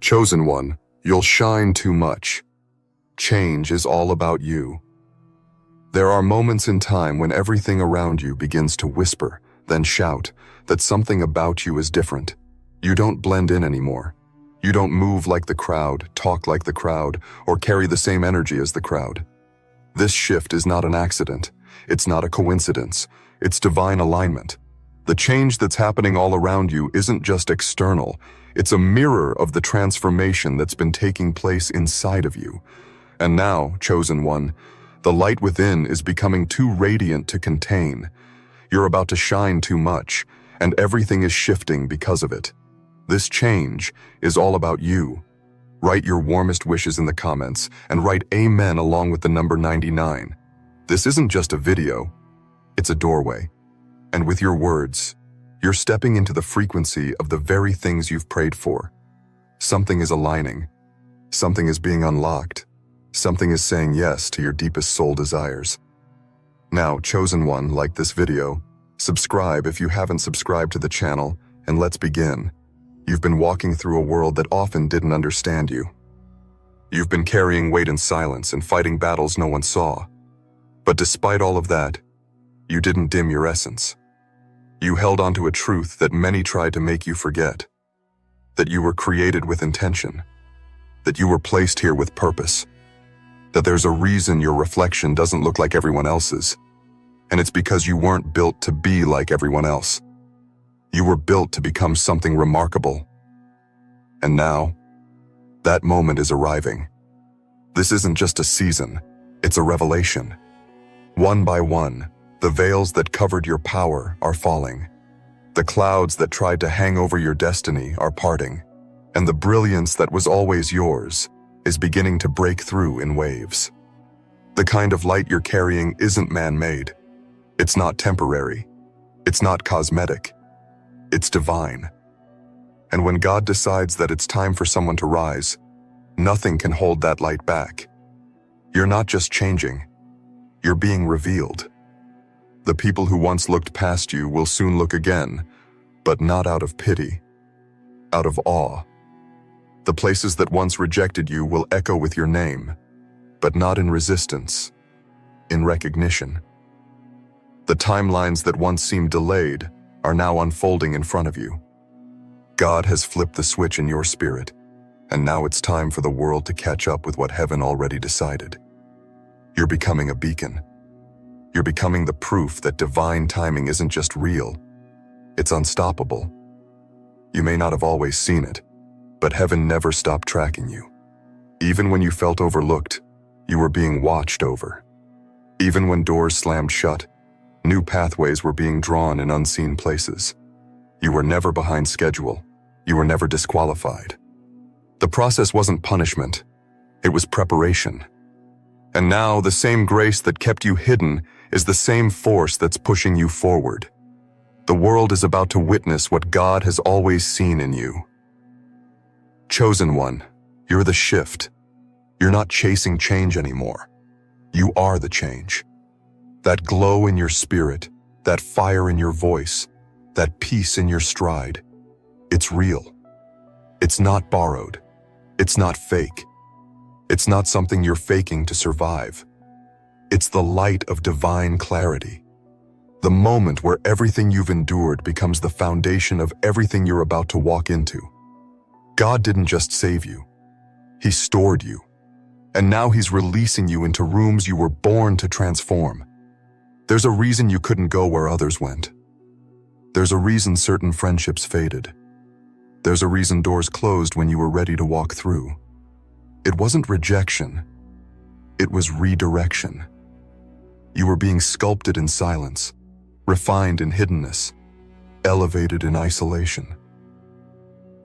Chosen one, you'll shine too much. Change is all about you. There are moments in time when everything around you begins to whisper, then shout, that something about you is different. You don't blend in anymore. You don't move like the crowd, talk like the crowd, or carry the same energy as the crowd. This shift is not an accident. It's not a coincidence. It's divine alignment. The change that's happening all around you isn't just external. It's a mirror of the transformation that's been taking place inside of you. And now, chosen one, the light within is becoming too radiant to contain. You're about to shine too much, and everything is shifting because of it. This change is all about you. Write your warmest wishes in the comments and write Amen along with the number 99. This isn't just a video, it's a doorway. And with your words, you're stepping into the frequency of the very things you've prayed for. Something is aligning. Something is being unlocked. Something is saying yes to your deepest soul desires. Now, chosen one, like this video, subscribe if you haven't subscribed to the channel, and let's begin. You've been walking through a world that often didn't understand you. You've been carrying weight in silence and fighting battles no one saw. But despite all of that, you didn't dim your essence. You held on to a truth that many tried to make you forget. That you were created with intention. That you were placed here with purpose. That there's a reason your reflection doesn't look like everyone else's. And it's because you weren't built to be like everyone else. You were built to become something remarkable. And now, that moment is arriving. This isn't just a season, it's a revelation. One by one, the veils that covered your power are falling. The clouds that tried to hang over your destiny are parting. And the brilliance that was always yours is beginning to break through in waves. The kind of light you're carrying isn't man-made. It's not temporary. It's not cosmetic. It's divine. And when God decides that it's time for someone to rise, nothing can hold that light back. You're not just changing. You're being revealed. The people who once looked past you will soon look again, but not out of pity, out of awe. The places that once rejected you will echo with your name, but not in resistance, in recognition. The timelines that once seemed delayed are now unfolding in front of you. God has flipped the switch in your spirit, and now it's time for the world to catch up with what heaven already decided. You're becoming a beacon. You're becoming the proof that divine timing isn't just real, it's unstoppable. You may not have always seen it, but heaven never stopped tracking you. Even when you felt overlooked, you were being watched over. Even when doors slammed shut, new pathways were being drawn in unseen places. You were never behind schedule. You were never disqualified. The process wasn't punishment. It was preparation. And now the same grace that kept you hidden is the same force that's pushing you forward. The world is about to witness what God has always seen in you. Chosen one, you're the shift. You're not chasing change anymore. You are the change. That glow in your spirit, that fire in your voice, that peace in your stride, it's real. It's not borrowed. It's not fake. It's not something you're faking to survive. It's the light of divine clarity. The moment where everything you've endured becomes the foundation of everything you're about to walk into. God didn't just save you. He stored you. And now He's releasing you into rooms you were born to transform. There's a reason you couldn't go where others went. There's a reason certain friendships faded. There's a reason doors closed when you were ready to walk through. It wasn't rejection. It was redirection. You were being sculpted in silence, refined in hiddenness, elevated in isolation.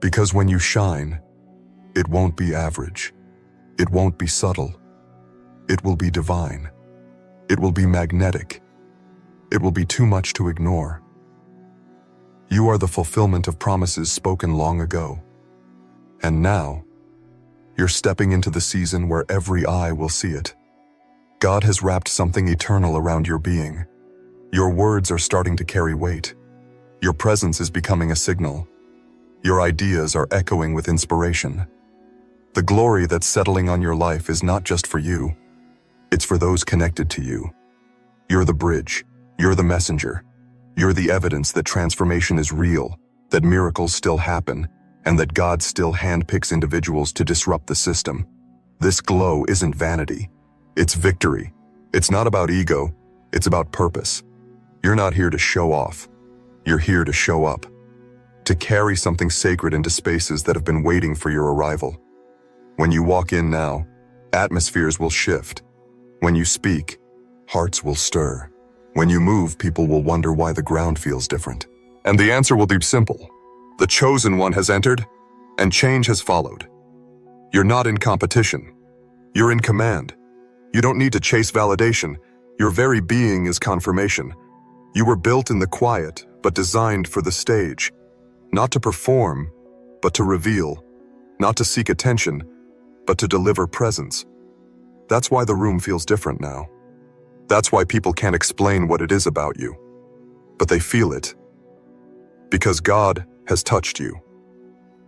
Because when you shine, it won't be average. It won't be subtle. It will be divine. It will be magnetic. It will be too much to ignore. You are the fulfillment of promises spoken long ago. And now, you're stepping into the season where every eye will see it. God has wrapped something eternal around your being. Your words are starting to carry weight. Your presence is becoming a signal. Your ideas are echoing with inspiration. The glory that's settling on your life is not just for you. It's for those connected to you. You're the bridge. You're the messenger. You're the evidence that transformation is real, that miracles still happen, and that God still handpicks individuals to disrupt the system. This glow isn't vanity. It's victory. It's not about ego. It's about purpose. You're not here to show off. You're here to show up. To carry something sacred into spaces that have been waiting for your arrival. When you walk in now, atmospheres will shift. When you speak, hearts will stir. When you move, people will wonder why the ground feels different. And the answer will be simple. The chosen one has entered, and change has followed. You're not in competition. You're in command. You don't need to chase validation. Your very being is confirmation. You were built in the quiet, but designed for the stage. Not to perform, but to reveal. Not to seek attention, but to deliver presence. That's why the room feels different now. That's why people can't explain what it is about you. But they feel it. Because God has touched you.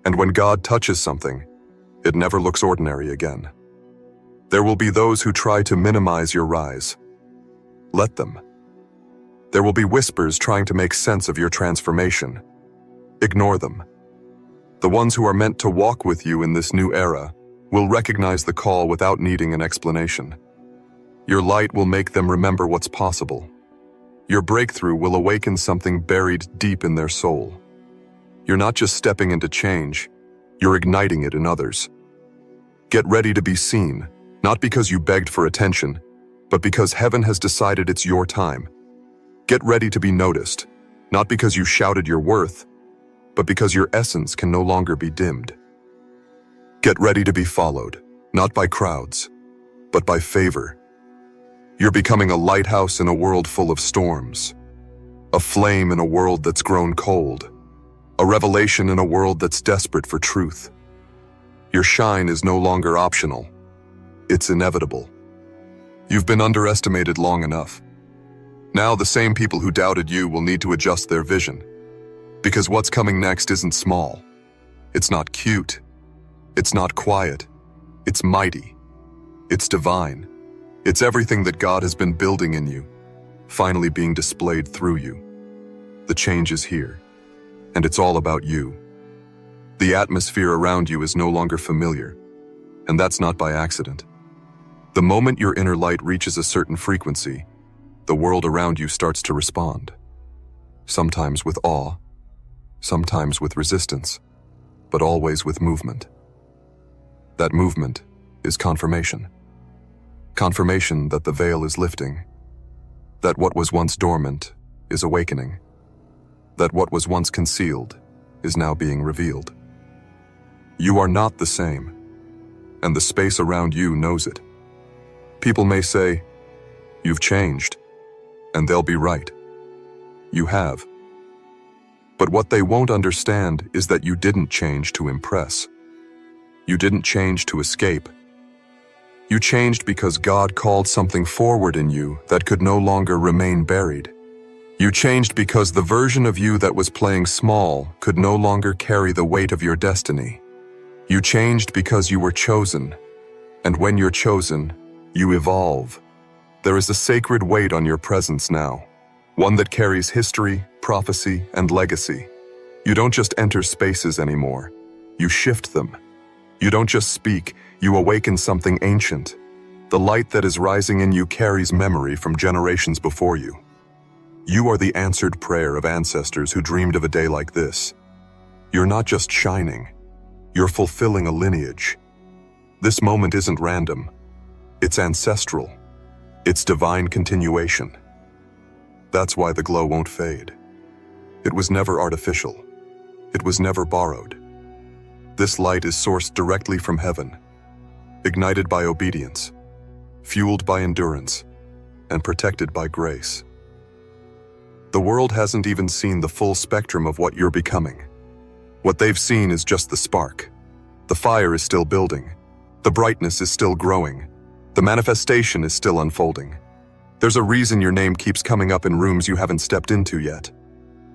And when God touches something, it never looks ordinary again. There will be those who try to minimize your rise. Let them. There will be whispers trying to make sense of your transformation. Ignore them. The ones who are meant to walk with you in this new era will recognize the call without needing an explanation. Your light will make them remember what's possible. Your breakthrough will awaken something buried deep in their soul. You're not just stepping into change, you're igniting it in others. Get ready to be seen, not because you begged for attention, but because heaven has decided it's your time. Get ready to be noticed, not because you shouted your worth, but because your essence can no longer be dimmed. Get ready to be followed, not by crowds, but by favor. You're becoming a lighthouse in a world full of storms, a flame in a world that's grown cold, a revelation in a world that's desperate for truth. Your shine is no longer optional. It's inevitable. You've been underestimated long enough. Now the same people who doubted you will need to adjust their vision. Because what's coming next isn't small. It's not cute. It's not quiet. It's mighty. It's divine. It's everything that God has been building in you, finally being displayed through you. The change is here, and it's all about you. The atmosphere around you is no longer familiar, and that's not by accident. The moment your inner light reaches a certain frequency, the world around you starts to respond. Sometimes with awe, sometimes with resistance, but always with movement. That movement is confirmation. Confirmation that the veil is lifting, that what was once dormant is awakening, that what was once concealed is now being revealed. You are not the same, and the space around you knows it. People may say, "You've changed," and they'll be right. You have. But what they won't understand is that you didn't change to impress. You didn't change to escape. You changed because God called something forward in you that could no longer remain buried. You changed because the version of you that was playing small could no longer carry the weight of your destiny. You changed because you were chosen, and when you're chosen, you evolve. There is a sacred weight on your presence now, one that carries history, prophecy, and legacy. You don't just enter spaces anymore, you shift them. You don't just speak, you awaken something ancient. The light that is rising in you carries memory from generations before you. You are the answered prayer of ancestors who dreamed of a day like this. You're not just shining, you're fulfilling a lineage. This moment isn't random, it's ancestral. It's divine continuation. That's why the glow won't fade. It was never artificial. It was never borrowed. This light is sourced directly from heaven, ignited by obedience, fueled by endurance, and protected by grace. The world hasn't even seen the full spectrum of what you're becoming. What they've seen is just the spark. The fire is still building. The brightness is still growing. The manifestation is still unfolding. There's a reason your name keeps coming up in rooms you haven't stepped into yet.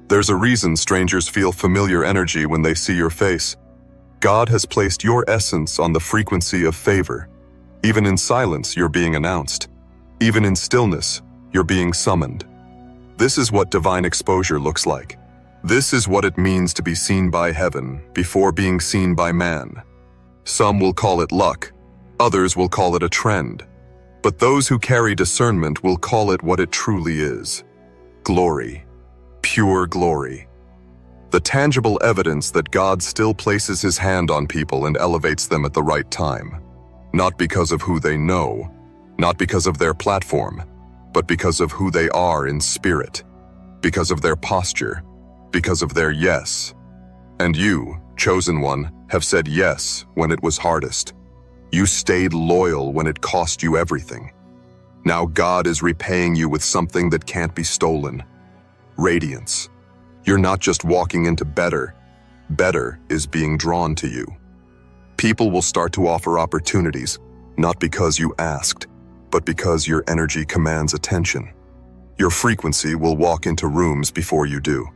There's a reason strangers feel familiar energy when they see your face. God has placed your essence on the frequency of favor. Even in silence, you're being announced. Even in stillness, you're being summoned. This is what divine exposure looks like. This is what it means to be seen by heaven before being seen by man. Some will call it luck. Others will call it a trend. But those who carry discernment will call it what it truly is. Glory. Pure glory. The tangible evidence that God still places his hand on people and elevates them at the right time. Not because of who they know, not because of their platform, but because of who they are in spirit, because of their posture, because of their yes. And you, chosen one, have said yes when it was hardest. You stayed loyal when it cost you everything. Now God is repaying you with something that can't be stolen. Radiance. You're not just walking into better. Better is being drawn to you. People will start to offer opportunities, not because you asked, but because your energy commands attention. Your frequency will walk into rooms before you do.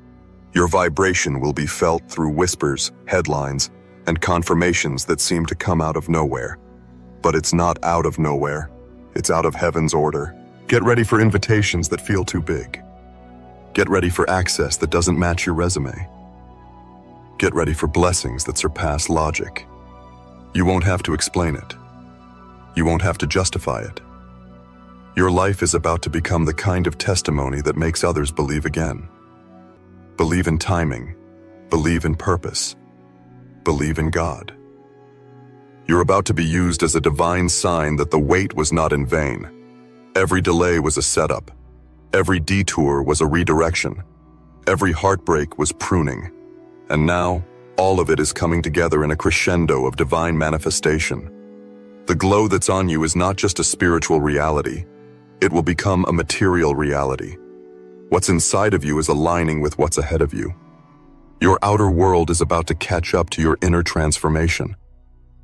Your vibration will be felt through whispers, headlines, and confirmations that seem to come out of nowhere. But it's not out of nowhere. It's out of heaven's order. Get ready for invitations that feel too big. Get ready for access that doesn't match your resume. Get ready for blessings that surpass logic. You won't have to explain it. You won't have to justify it. Your life is about to become the kind of testimony that makes others believe again. Believe in timing. Believe in purpose. Believe in God. You're about to be used as a divine sign that the wait was not in vain. Every delay was a setup. Every detour was a redirection. Every heartbreak was pruning. And now, all of it is coming together in a crescendo of divine manifestation. The glow that's on you is not just a spiritual reality. It will become a material reality. What's inside of you is aligning with what's ahead of you. Your outer world is about to catch up to your inner transformation.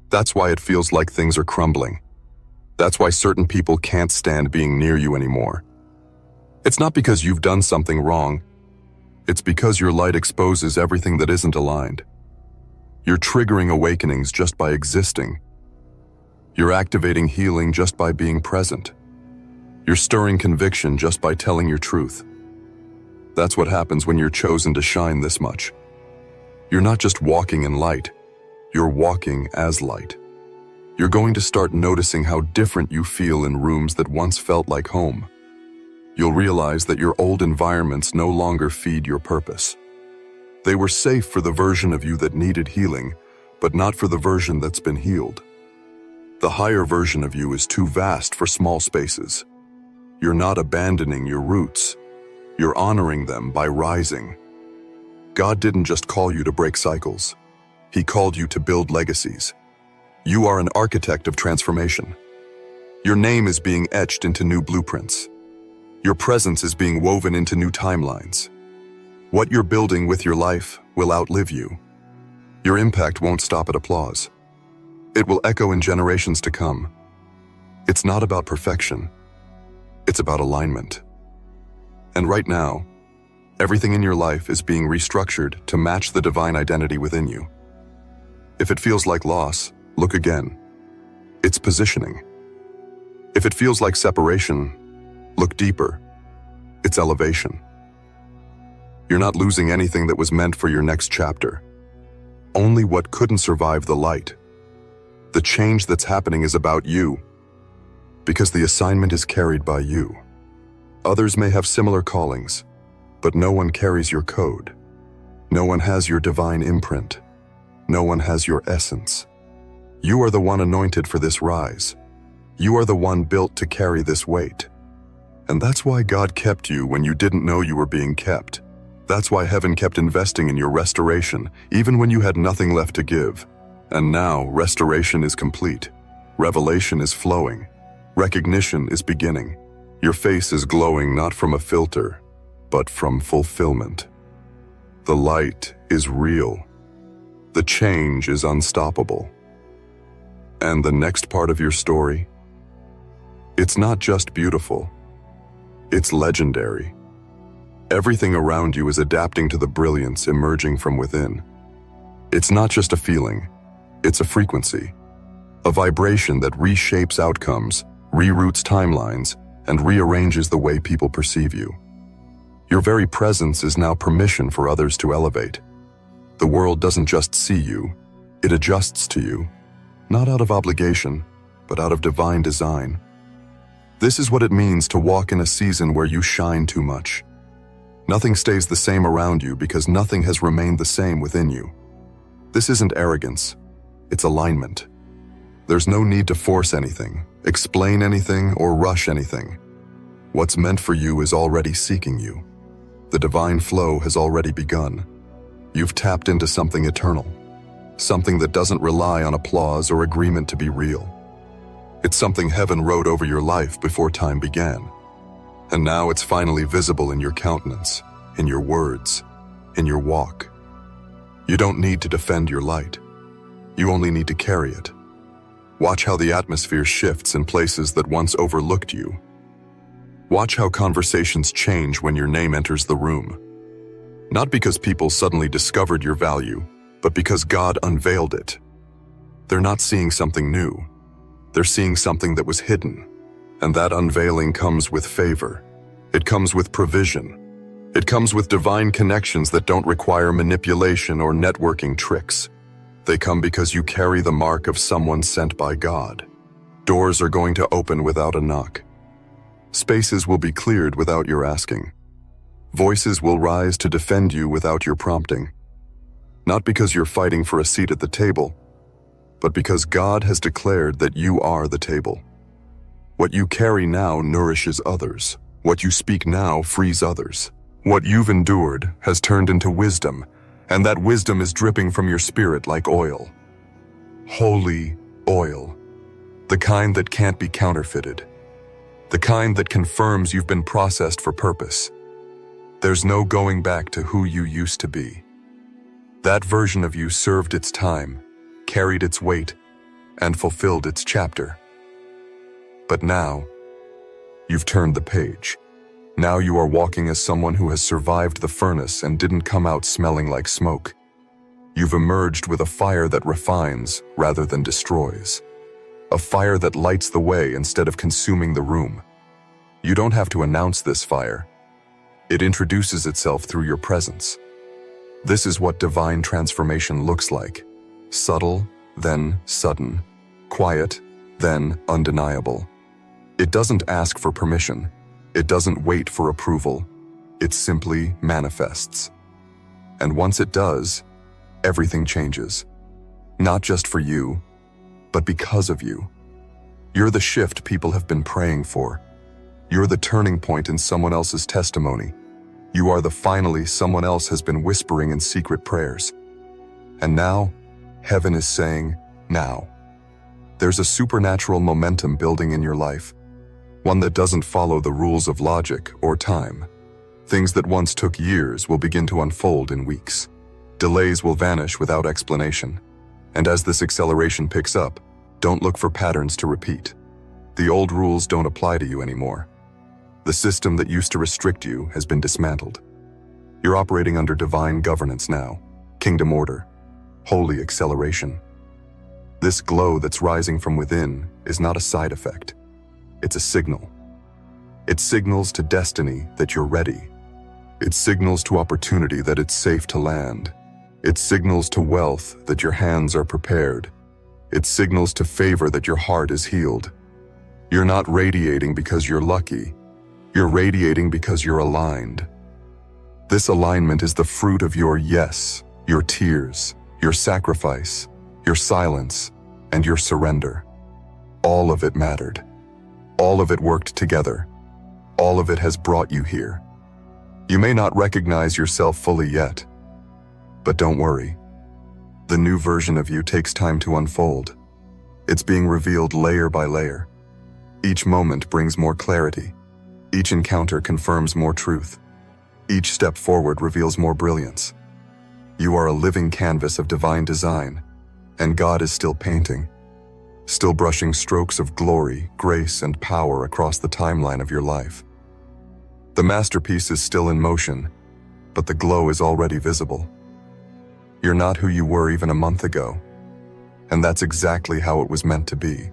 That's why it feels like things are crumbling. That's why certain people can't stand being near you anymore. It's not because you've done something wrong. It's because your light exposes everything that isn't aligned. You're triggering awakenings just by existing. You're activating healing just by being present. You're stirring conviction just by telling your truth. That's what happens when you're chosen to shine this much. You're not just walking in light. You're walking as light. You're going to start noticing how different you feel in rooms that once felt like home. You'll realize that your old environments no longer feed your purpose. They were safe for the version of you that needed healing, but not for the version that's been healed. The higher version of you is too vast for small spaces. You're not abandoning your roots. You're honoring them by rising. God didn't just call you to break cycles. He called you to build legacies. You are an architect of transformation. Your name is being etched into new blueprints. Your presence is being woven into new timelines. What you're building with your life will outlive you. Your impact won't stop at applause. It will echo in generations to come. It's not about perfection. It's about alignment. And right now, everything in your life is being restructured to match the divine identity within you. If it feels like loss, look again. It's positioning. If it feels like separation, look deeper. It's elevation. You're not losing anything that was meant for your next chapter. Only what couldn't survive the light. The change that's happening is about you, because the assignment is carried by you. Others may have similar callings, but no one carries your code. No one has your divine imprint. No one has your essence. You are the one anointed for this rise. You are the one built to carry this weight. And that's why God kept you when you didn't know you were being kept. That's why heaven kept investing in your restoration, even when you had nothing left to give. And now, restoration is complete. Revelation is flowing. Recognition is beginning. Your face is glowing not from a filter, but from fulfillment. The light is real. The change is unstoppable. And the next part of your story? It's not just beautiful. It's legendary. Everything around you is adapting to the brilliance emerging from within. It's not just a feeling. It's a frequency, a vibration that reshapes outcomes, reroutes timelines, and rearranges the way people perceive you. Your very presence is now permission for others to elevate. The world doesn't just see you, it adjusts to you, not out of obligation, but out of divine design. This is what it means to walk in a season where you shine too much. Nothing stays the same around you because nothing has remained the same within you. This isn't arrogance, it's alignment. There's no need to force anything, explain anything, or rush anything. What's meant for you is already seeking you. The divine flow has already begun. You've tapped into something eternal, something that doesn't rely on applause or agreement to be real. It's something heaven wrote over your life before time began. And now it's finally visible in your countenance, in your words, in your walk. You don't need to defend your light. You only need to carry it. Watch how the atmosphere shifts in places that once overlooked you. Watch how conversations change when your name enters the room. Not because people suddenly discovered your value, but because God unveiled it. They're not seeing something new. They're seeing something that was hidden. And that unveiling comes with favor. It comes with provision. It comes with divine connections that don't require manipulation or networking tricks. They come because you carry the mark of someone sent by God. Doors are going to open without a knock. Spaces will be cleared without your asking. Voices will rise to defend you without your prompting. Not because you're fighting for a seat at the table, but because God has declared that you are the table. What you carry now nourishes others. What you speak now frees others. What you've endured has turned into wisdom, and that wisdom is dripping from your spirit like oil. Holy oil. The kind that can't be counterfeited. The kind that confirms you've been processed for purpose. There's no going back to who you used to be. That version of you served its time, carried its weight, and fulfilled its chapter. But now, you've turned the page. Now you are walking as someone who has survived the furnace and didn't come out smelling like smoke. You've emerged with a fire that refines rather than destroys. A fire that lights the way instead of consuming the room. You don't have to announce this fire. It introduces itself through your presence. This is what divine transformation looks like. Subtle, then sudden. Quiet, then undeniable. It doesn't ask for permission. It doesn't wait for approval. It simply manifests. And once it does, everything changes. Not just for you, but because of you. You're the shift people have been praying for. You're the turning point in someone else's testimony. You are the finally someone else has been whispering in secret prayers. And now, heaven is saying, now. There's a supernatural momentum building in your life. One that doesn't follow the rules of logic or time. Things that once took years will begin to unfold in weeks. Delays will vanish without explanation. And as this acceleration picks up, don't look for patterns to repeat. The old rules don't apply to you anymore. The system that used to restrict you has been dismantled. You're operating under divine governance now, kingdom order, holy acceleration. This glow that's rising from within is not a side effect. It's a signal. It signals to destiny that you're ready. It signals to opportunity that it's safe to land. It signals to wealth that your hands are prepared. It signals to favor that your heart is healed. You're not radiating because you're lucky. You're radiating because you're aligned. This alignment is the fruit of your yes, your tears, your sacrifice, your silence, and your surrender. All of it mattered. All of it worked together. All of it has brought you here. You may not recognize yourself fully yet, but don't worry. The new version of you takes time to unfold. It's being revealed layer by layer. Each moment brings more clarity. Each encounter confirms more truth. Each step forward reveals more brilliance. You are a living canvas of divine design, and God is still painting, still brushing strokes of glory, grace, and power across the timeline of your life. The masterpiece is still in motion, but the glow is already visible. You're not who you were even a month ago. And that's exactly how it was meant to be.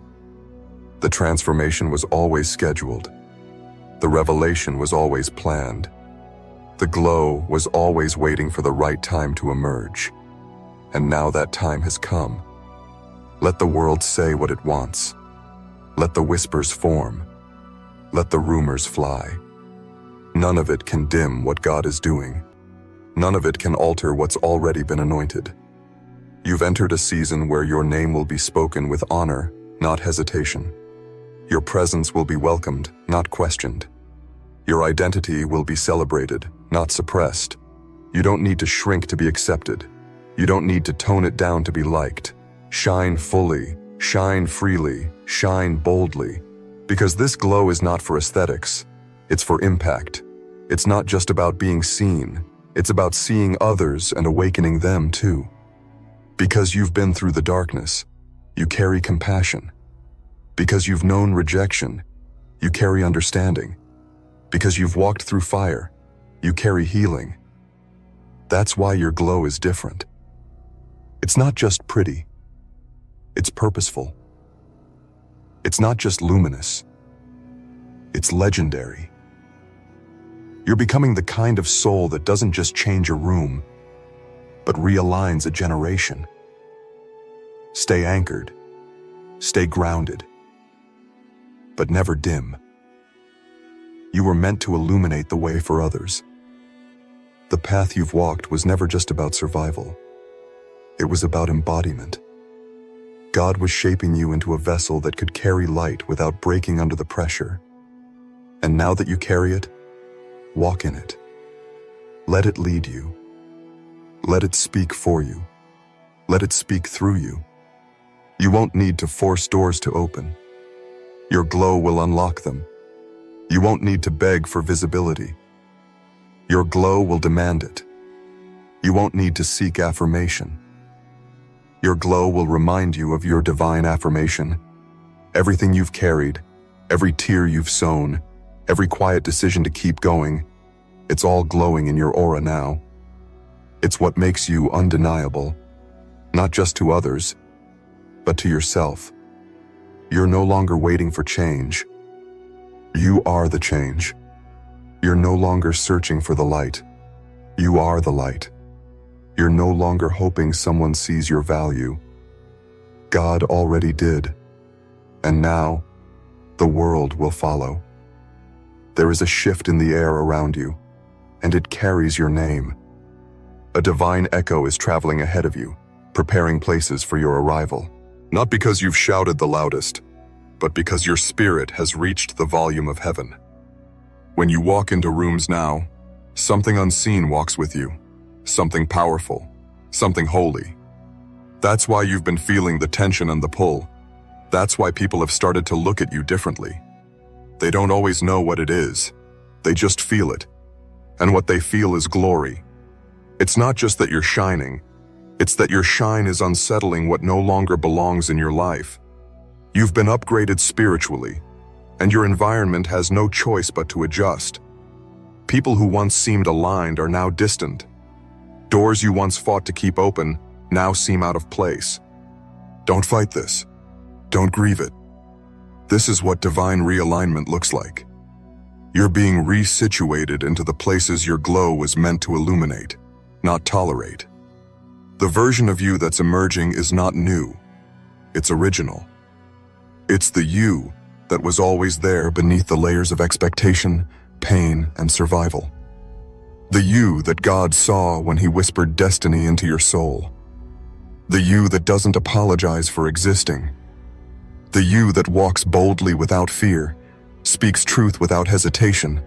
The transformation was always scheduled. The revelation was always planned. The glow was always waiting for the right time to emerge. And now that time has come. Let the world say what it wants. Let the whispers form. Let the rumors fly. None of it can dim what God is doing. None of it can alter what's already been anointed. You've entered a season where your name will be spoken with honor, not hesitation. Your presence will be welcomed, not questioned. Your identity will be celebrated, not suppressed. You don't need to shrink to be accepted. You don't need to tone it down to be liked. Shine fully, shine freely, shine boldly. Because this glow is not for aesthetics. It's for impact. It's not just about being seen. It's about seeing others and awakening them too. Because you've been through the darkness, you carry compassion. Because you've known rejection, you carry understanding. Because you've walked through fire, you carry healing. That's why your glow is different. It's not just pretty. It's purposeful. It's not just luminous. It's legendary. You're becoming the kind of soul that doesn't just change a room, but realigns a generation. Stay anchored. Stay grounded. But never dim. You were meant to illuminate the way for others. The path you've walked was never just about survival. It was about embodiment. God was shaping you into a vessel that could carry light without breaking under the pressure. And now that you carry it, walk in it. Let it lead you. Let it speak for you. Let it speak through you. You won't need to force doors to open. Your glow will unlock them. You won't need to beg for visibility. Your glow will demand it. You won't need to seek affirmation. Your glow will remind you of your divine affirmation. Everything you've carried, every tear you've sown, every quiet decision to keep going, it's all glowing in your aura now. It's what makes you undeniable, not just to others, but to yourself. You're no longer waiting for change. You are the change. You're no longer searching for the light. You are the light. You're no longer hoping someone sees your value. God already did. And now, the world will follow. There is a shift in the air around you, and it carries your name. A divine echo is traveling ahead of you, preparing places for your arrival. Not because you've shouted the loudest, but because your spirit has reached the volume of heaven. When you walk into rooms now, something unseen walks with you, something powerful, something holy. That's why you've been feeling the tension and the pull. That's why people have started to look at you differently. They don't always know what it is. They just feel it. And what they feel is glory. It's not just that you're shining. It's that your shine is unsettling what no longer belongs in your life. You've been upgraded spiritually, and your environment has no choice but to adjust. People who once seemed aligned are now distant. Doors you once fought to keep open now seem out of place. Don't fight this. Don't grieve it. This is what divine realignment looks like. You're being resituated into the places your glow was meant to illuminate, not tolerate. The version of you that's emerging is not new. It's original. It's the you that was always there beneath the layers of expectation, pain, and survival. The you that God saw when He whispered destiny into your soul. The you that doesn't apologize for existing. The you that walks boldly without fear, speaks truth without hesitation,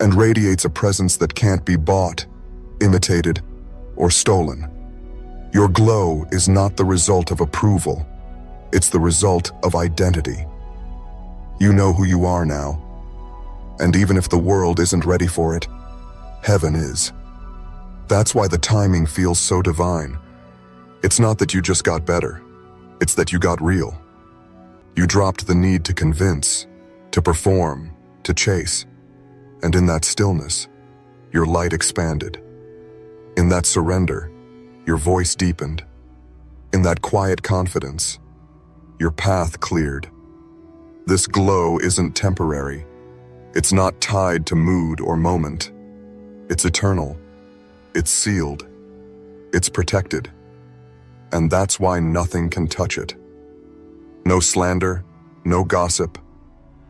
and radiates a presence that can't be bought, imitated, or stolen. Your glow is not the result of approval. It's the result of identity. You know who you are now. And even if the world isn't ready for it, heaven is. That's why the timing feels so divine. It's not that you just got better. It's that you got real. You dropped the need to convince, to perform, to chase. And in that stillness, your light expanded. In that surrender, your voice deepened. In that quiet confidence, your path cleared. This glow isn't temporary. It's not tied to mood or moment. It's eternal. It's sealed. It's protected. And that's why nothing can touch it. No slander, no gossip,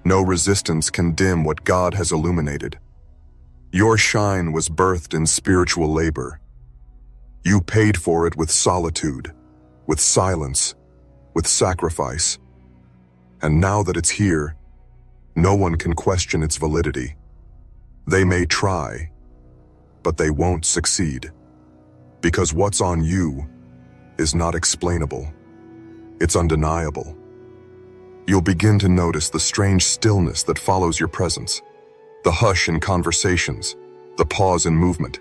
no resistance can dim what God has illuminated. Your shine was birthed in spiritual labor. You paid for it with solitude, with silence, with sacrifice. And now that it's here, no one can question its validity. They may try, but they won't succeed. Because what's on you is not explainable. It's undeniable. You'll begin to notice the strange stillness that follows your presence, the hush in conversations, the pause in movement.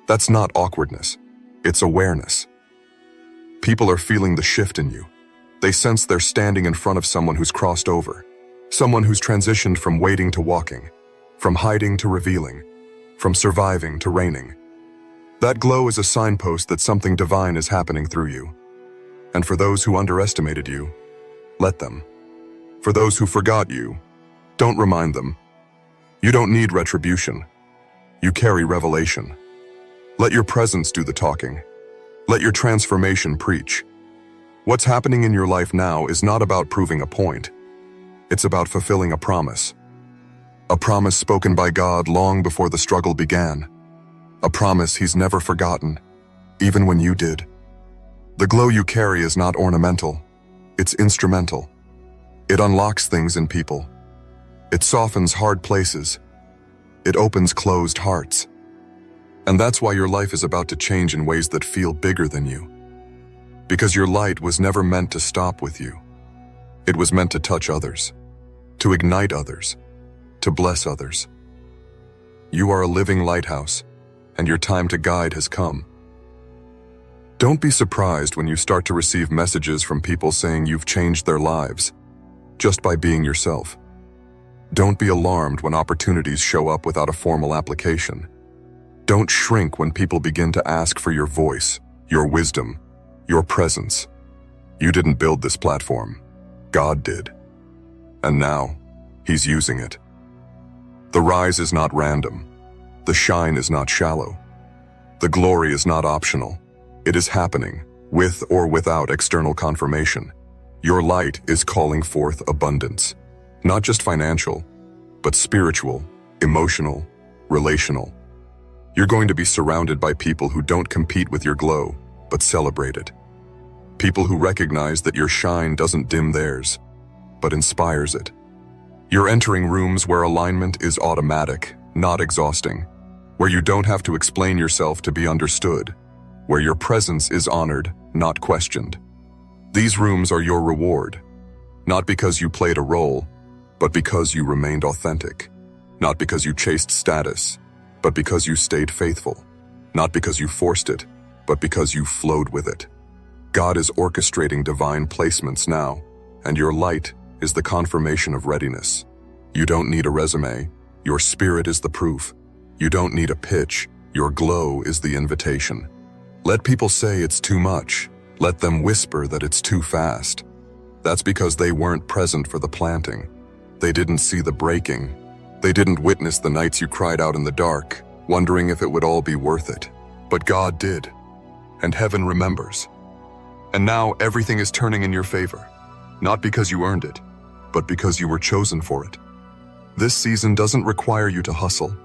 That's not awkwardness, it's awareness. People are feeling the shift in you. They sense they're standing in front of someone who's crossed over, someone who's transitioned from waiting to walking, from hiding to revealing, from surviving to reigning. That glow is a signpost that something divine is happening through you. And for those who underestimated you, let them. For those who forgot you, don't remind them. You don't need retribution. You carry revelation. Let your presence do the talking. Let your transformation preach. What's happening in your life now is not about proving a point. It's about fulfilling a promise. A promise spoken by God long before the struggle began. A promise He's never forgotten, even when you did. The glow you carry is not ornamental. It's instrumental. It unlocks things in people. It softens hard places. It opens closed hearts. And that's why your life is about to change in ways that feel bigger than you. Because your light was never meant to stop with you. It was meant to touch others, to ignite others, to bless others. You are a living lighthouse, and your time to guide has come. Don't be surprised when you start to receive messages from people saying you've changed their lives, just by being yourself. Don't be alarmed when opportunities show up without a formal application. Don't shrink when people begin to ask for your voice, your wisdom, your presence. You didn't build this platform. God did. And now, He's using it. The rise is not random. The shine is not shallow. The glory is not optional. It is happening, with or without external confirmation. Your light is calling forth abundance. Not just financial, but spiritual, emotional, relational. You're going to be surrounded by people who don't compete with your glow, but celebrate it. People who recognize that your shine doesn't dim theirs, but inspires it. You're entering rooms where alignment is automatic, not exhausting, where you don't have to explain yourself to be understood, where your presence is honored, not questioned. These rooms are your reward, not because you played a role, but because you remained authentic, not because you chased status, but because you stayed faithful, not because you forced it, but because you flowed with it. God is orchestrating divine placements now, and your light is the confirmation of readiness. You don't need a resume, your spirit is the proof. You don't need a pitch, your glow is the invitation. Let people say it's too much. Let them whisper that it's too fast. That's because they weren't present for the planting. They didn't see the breaking. They didn't witness the nights you cried out in the dark, wondering if it would all be worth it. But God did, and heaven remembers. And now everything is turning in your favor, not because you earned it, but because you were chosen for it. This season doesn't require you to hustle.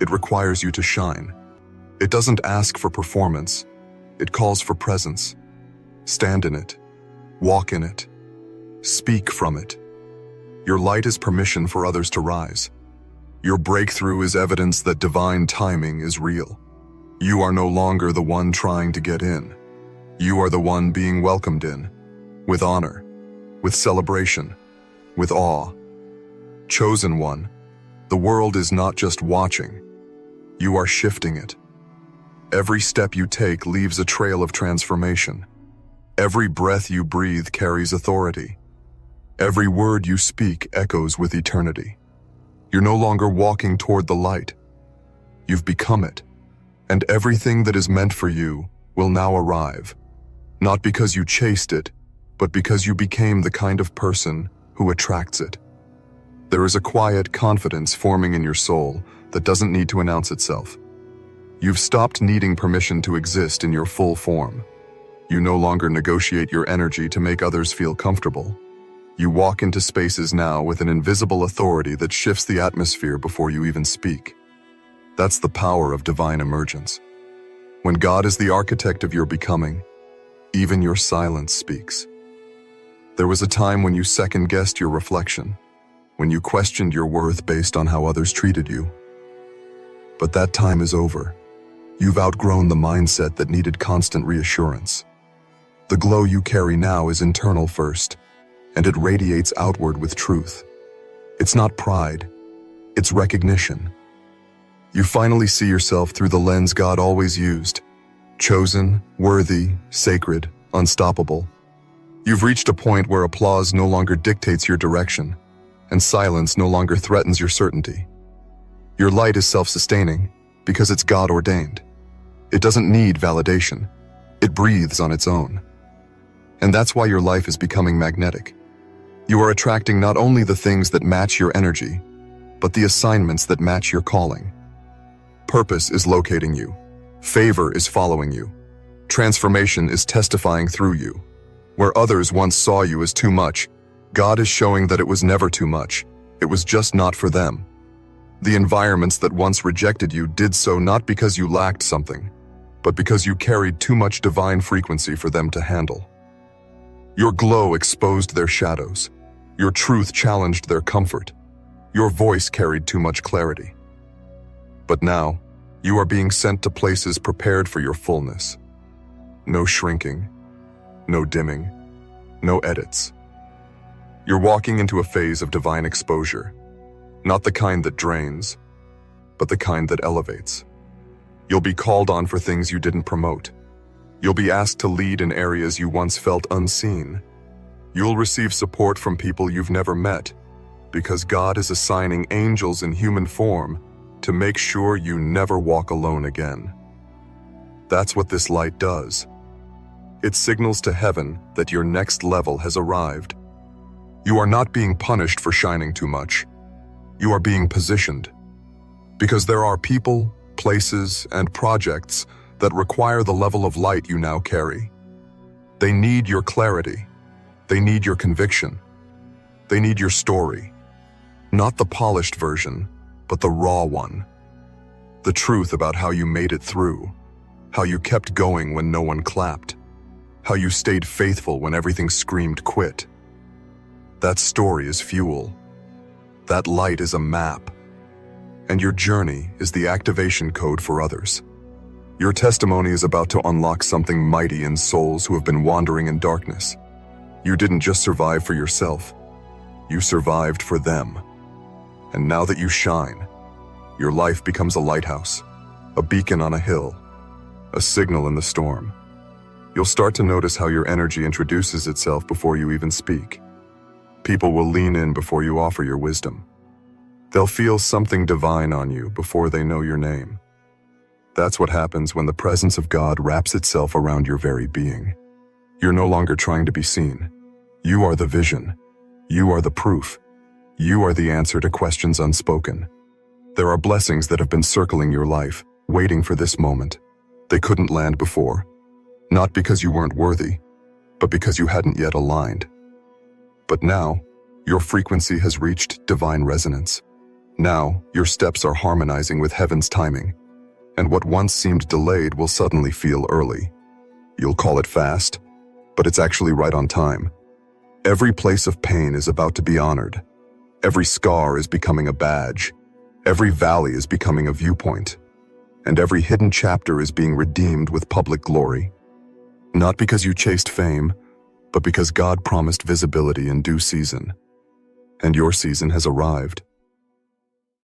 It requires you to shine. It doesn't ask for performance. It calls for presence. Stand in it. Walk in it. Speak from it. Your light is permission for others to rise. Your breakthrough is evidence that divine timing is real. You are no longer the one trying to get in. You are the one being welcomed in, with honor, with celebration, with awe. Chosen one, the world is not just watching. You are shifting it. Every step you take leaves a trail of transformation. Every breath you breathe carries authority. Every word you speak echoes with eternity. You're no longer walking toward the light. You've become it, and everything that is meant for you will now arrive. Not because you chased it, but because you became the kind of person who attracts it. There is a quiet confidence forming in your soul that doesn't need to announce itself. You've stopped needing permission to exist in your full form. You no longer negotiate your energy to make others feel comfortable. You walk into spaces now with an invisible authority that shifts the atmosphere before you even speak. That's the power of divine emergence. When God is the architect of your becoming, even your silence speaks. There was a time when you second-guessed your reflection, when you questioned your worth based on how others treated you. But that time is over. You've outgrown the mindset that needed constant reassurance. The glow you carry now is internal first, and it radiates outward with truth. It's not pride, it's recognition. You finally see yourself through the lens God always used: chosen, worthy, sacred, unstoppable. You've reached a point where applause no longer dictates your direction, and silence no longer threatens your certainty. Your light is self-sustaining because it's God-ordained. It doesn't need validation. It breathes on its own. And that's why your life is becoming magnetic. You are attracting not only the things that match your energy, but the assignments that match your calling. Purpose is locating you. Favor is following you. Transformation is testifying through you. Where others once saw you as too much, God is showing that it was never too much. It was just not for them. The environments that once rejected you did so not because you lacked something, but because you carried too much divine frequency for them to handle. Your glow exposed their shadows. Your truth challenged their comfort. Your voice carried too much clarity. But now, you are being sent to places prepared for your fullness. No shrinking, no dimming, no edits. You're walking into a phase of divine exposure, not the kind that drains, but the kind that elevates. You'll be called on for things you didn't promote. You'll be asked to lead in areas you once felt unseen. You'll receive support from people you've never met, because God is assigning angels in human form to make sure you never walk alone again. That's what this light does. It signals to heaven that your next level has arrived. You are not being punished for shining too much. You are being positioned. Because there are people, places, and projects that require the level of light you now carry. They need your clarity. They need your conviction. They need your story. Not the polished version, but the raw one. The truth about how you made it through, how you kept going when no one clapped, how you stayed faithful when everything screamed quit. That story is fuel. That light is a map. And your journey is the activation code for others. Your testimony is about to unlock something mighty in souls who have been wandering in darkness. You didn't just survive for yourself. You survived for them. And now that you shine, your life becomes a lighthouse, a beacon on a hill, a signal in the storm. You'll start to notice how your energy introduces itself before you even speak. People will lean in before you offer your wisdom. They'll feel something divine on you before they know your name. That's what happens when the presence of God wraps itself around your very being. You're no longer trying to be seen. You are the vision. You are the proof. You are the answer to questions unspoken. There are blessings that have been circling your life, waiting for this moment. They couldn't land before. Not because you weren't worthy, but because you hadn't yet aligned. But now, your frequency has reached divine resonance. Now, your steps are harmonizing with heaven's timing, and what once seemed delayed will suddenly feel early. You'll call it fast, but it's actually right on time. Every place of pain is about to be honored. Every scar is becoming a badge. Every valley is becoming a viewpoint. And every hidden chapter is being redeemed with public glory. Not because you chased fame, but because God promised visibility in due season. And your season has arrived.